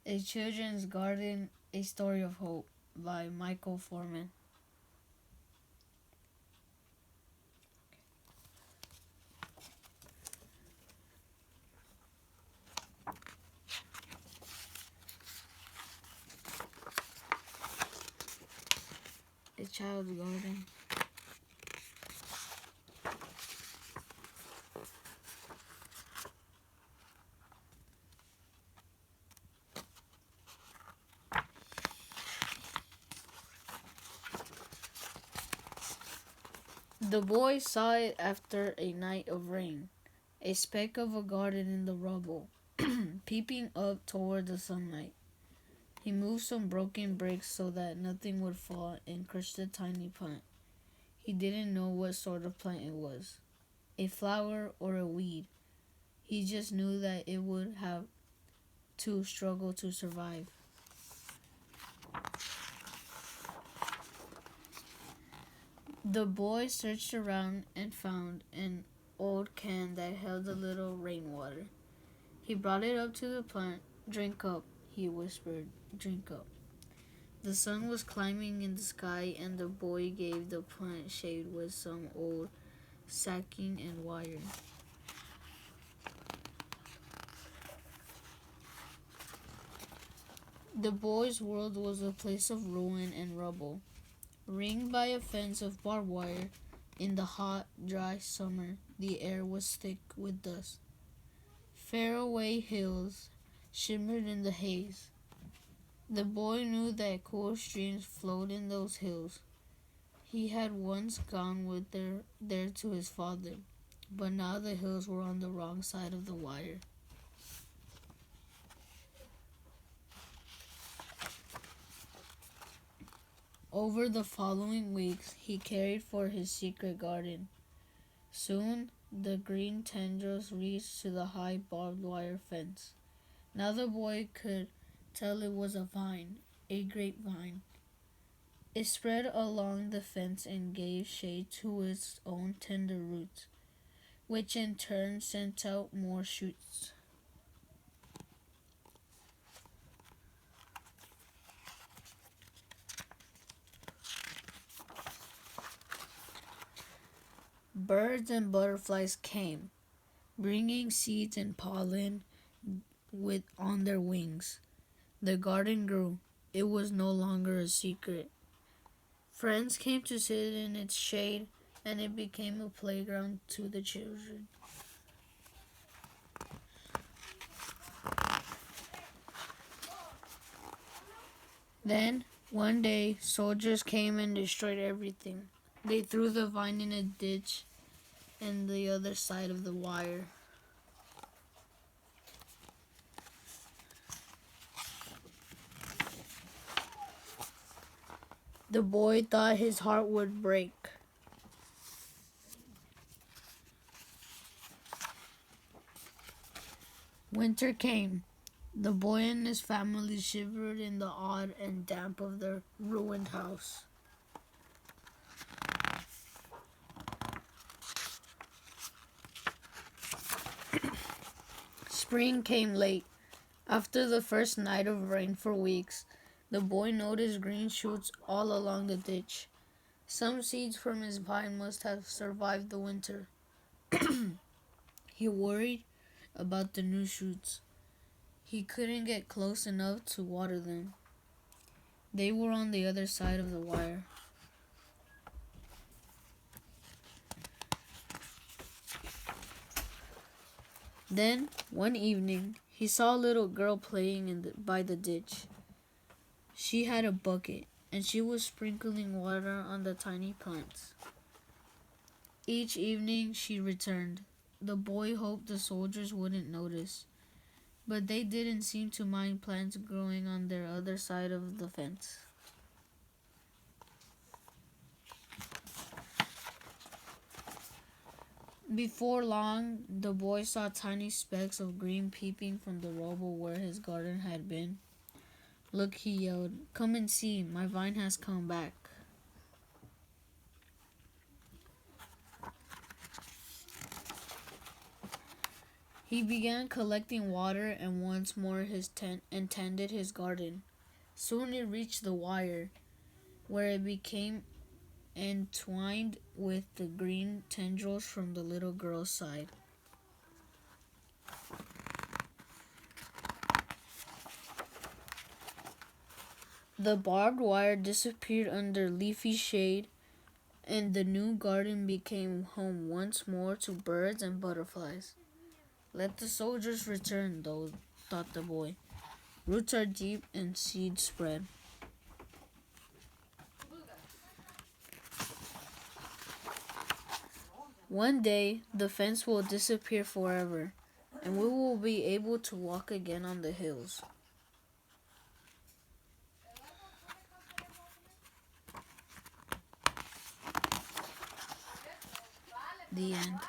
A Children's Garden, A Story of Hope by Michael Foreman. A Child's Garden. The boy saw it after a night of rain, a speck of a garden in the rubble, peeping up toward the sunlight. He moved some broken bricks so that nothing would fall and crush the tiny plant. He didn't know what sort of plant it was, a flower or a weed. He just knew that it would have to struggle to survive. The boy searched around and found an old can that held a little rainwater. He brought it up to the plant. "Drink up," he whispered. "Drink up." The sun was climbing in the sky, and the boy gave the plant shade with some old sacking and wire. The boy's world was a place of ruin and rubble, ringed by a fence of barbed wire. In the hot, dry summer, the air was thick with dust. Faraway hills shimmered in the haze. The boy knew that cool streams flowed in those hills. He had once gone with there to his father, but now the hills were on the wrong side of the wire. Over the following weeks, he cared for his secret garden. Soon, the green tendrils reached to the high barbed wire fence. Now the boy could tell it was a vine, a grapevine. It spread along the fence and gave shade to its own tender roots, which in turn sent out more shoots. Birds and butterflies came, bringing seeds and pollen with on their wings. The garden grew. It was no longer a secret. Friends came to sit in its shade, and it became a playground to the children. Then, one day, soldiers came and destroyed everything. They threw the vine in a ditch on the other side of the wire. The boy thought his heart would break. Winter came. The boy and his family shivered in the odd and damp of their ruined house. Spring came late. After the first night of rain for weeks, the boy noticed green shoots all along the ditch. Some seeds from his vine must have survived the winter. He worried about the new shoots. He couldn't get close enough to water them. They were on the other side of the wire. Then, one evening, he saw a little girl playing by the ditch. She had a bucket, and she was sprinkling water on the tiny plants. Each evening she returned. The boy hoped the soldiers wouldn't notice, but they didn't seem to mind plants growing on their other side of the fence. Before long, the boy saw tiny specks of green peeping from the rubble where his garden had been. "Look," he yelled. "Come and see, my vine has come back." He began collecting water and once more his tent and tended his garden. Soon it reached the wire, where it became entwined with the green tendrils from the little girl's side. The barbed wire disappeared under leafy shade, and the new garden became home once more to birds and butterflies. Let the soldiers return, though, thought the boy. Roots are deep and seeds spread. One day, the fence will disappear forever, and we will be able to walk again on the hills. The end.